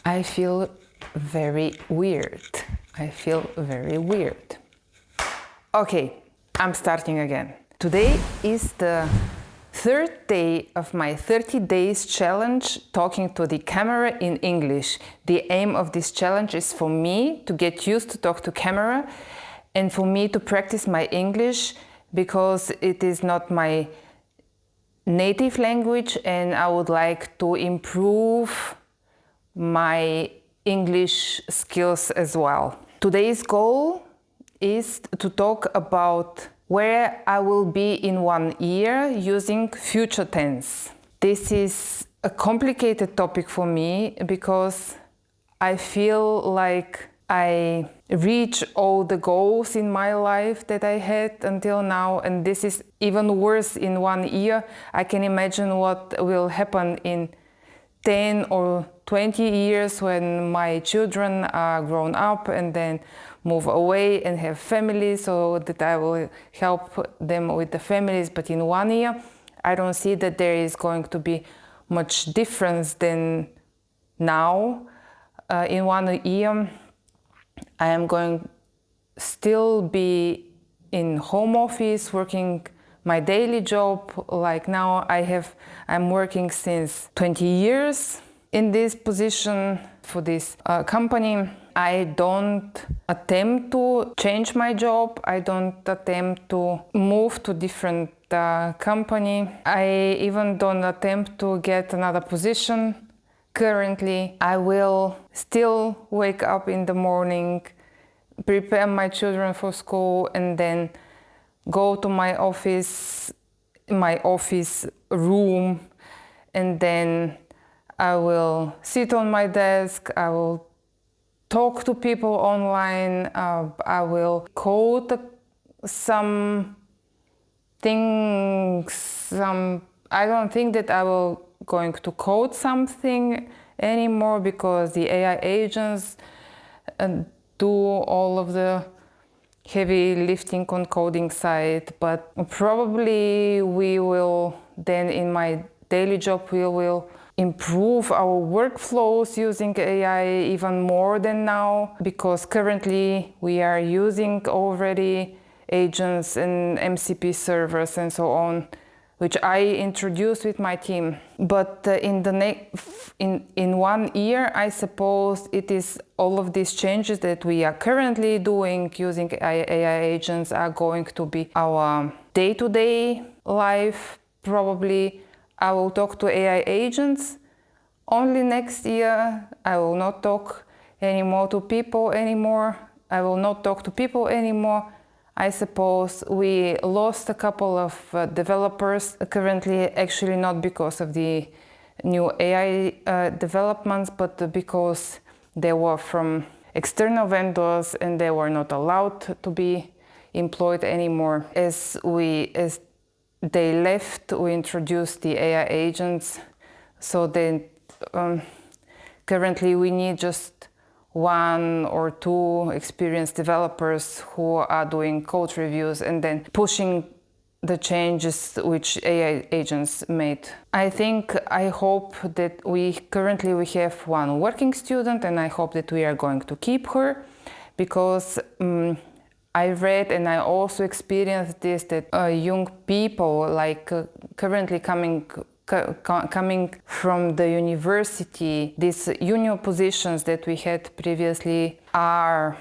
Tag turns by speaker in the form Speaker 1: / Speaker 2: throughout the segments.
Speaker 1: I feel very weird. I feel very weird. Okay, I'm starting again. Today is the third day of my 30 days challenge talking to the camera in English. The aim of this challenge is for me to get used to talk to camera and for me to practice my English because it is not my native language and I would like to improve my English skills as well. Today's goal is to talk about where I will be in 1 year using future tense. This is a complicated topic for me because I feel like I reach all the goals in my life that I had until now, and this is even worse in 1 year. I can imagine what will happen in 10 or 20 years when my children are grown up and then move away and have families, so that I will help them with the families. But in 1 year, I don't see that there is going to be much difference than now. In 1 year, I am going still be in home office working my daily job. Like now I'm working since 20 years in this position for this company. I don't attempt to change my job. I don't attempt to move to different company. I even don't attempt to get another position. Currently, I will still wake up in the morning, prepare my children for school, and then go to my office room, and then I will sit on my desk, I will talk to people online, I will code some things, I don't think that I will going to code something anymore because the AI agents do all of the heavy lifting on coding side, but probably we will then in my daily job we will improve our workflows using AI even more than now, because currently we are using already agents and MCP servers and so on, which I introduced with my team. But in 1 year, I suppose it is all of these changes that we are currently doing using AI agents are going to be our day-to-day life. Probably I will talk to AI agents. Only next year, I will not talk anymore to people anymore. I will not talk to people anymore. I suppose we lost a couple of developers currently, actually not because of the new AI developments, but because they were from external vendors and they were not allowed to be employed anymore. As they left, we introduced the AI agents, so then currently we need just 1 or 2 experienced developers who are doing code reviews and then pushing the changes which AI agents made. I hope that we have 1 working student, and I hope that we are going to keep her, because I read and I also experienced this, that young people like currently coming from the university, these junior positions that we had previously are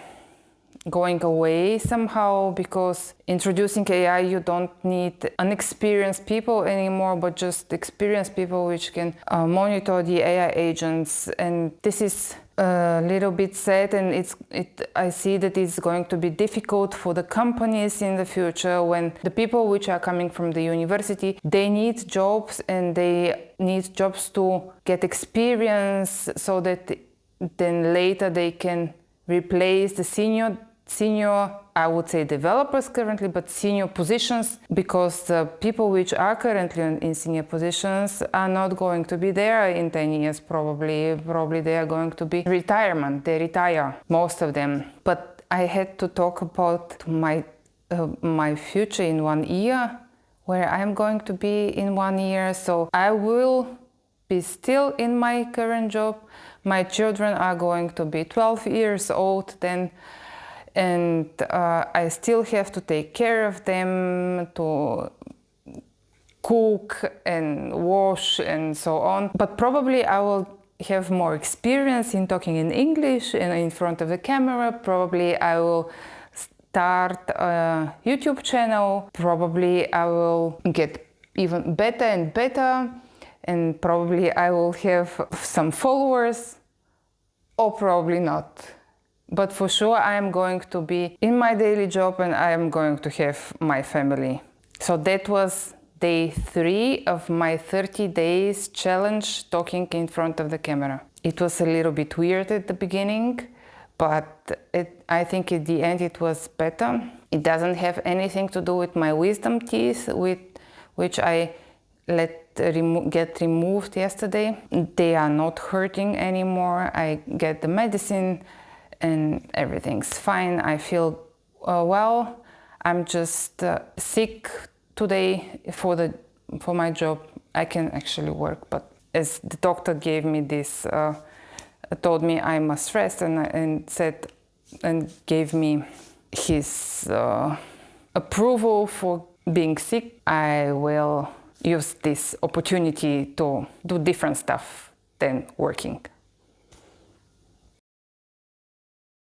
Speaker 1: going away somehow, because introducing AI, you don't need unexperienced people anymore, but just experienced people which can monitor the AI agents. And this is a little bit sad, and I see that it's going to be difficult for the companies in the future, when the people which are coming from the university, they need jobs and they need jobs to get experience, so that then later they can replace the senior, I would say developers currently, but senior positions, because the people which are currently in senior positions are not going to be there in 10 years probably. Probably they are going to be retirement. They retire, most of them. But I had to talk about my future in 1 year, where I'm going to be in 1 year. So I will be still in my current job. My children are going to be 12 years old then, and I still have to take care of them, to cook and wash and so on. But probably I will have more experience in talking in English and in front of the camera. Probably I will start a YouTube channel. Probably I will get even better and better, and probably I will have some followers, or probably not. But for sure I am going to be in my daily job and I am going to have my family. So that was day 3 of my 30 days challenge talking in front of the camera. It was a little bit weird at the beginning, but I think at the end it was better. It doesn't have anything to do with my wisdom teeth, which I get removed yesterday. They are not hurting anymore. I get the medicine and everything's fine. I feel well. I'm just sick today for my job. I can actually work, but as the doctor gave me this, told me I must rest, and gave me his approval for being sick, I will use this opportunity to do different stuff than working.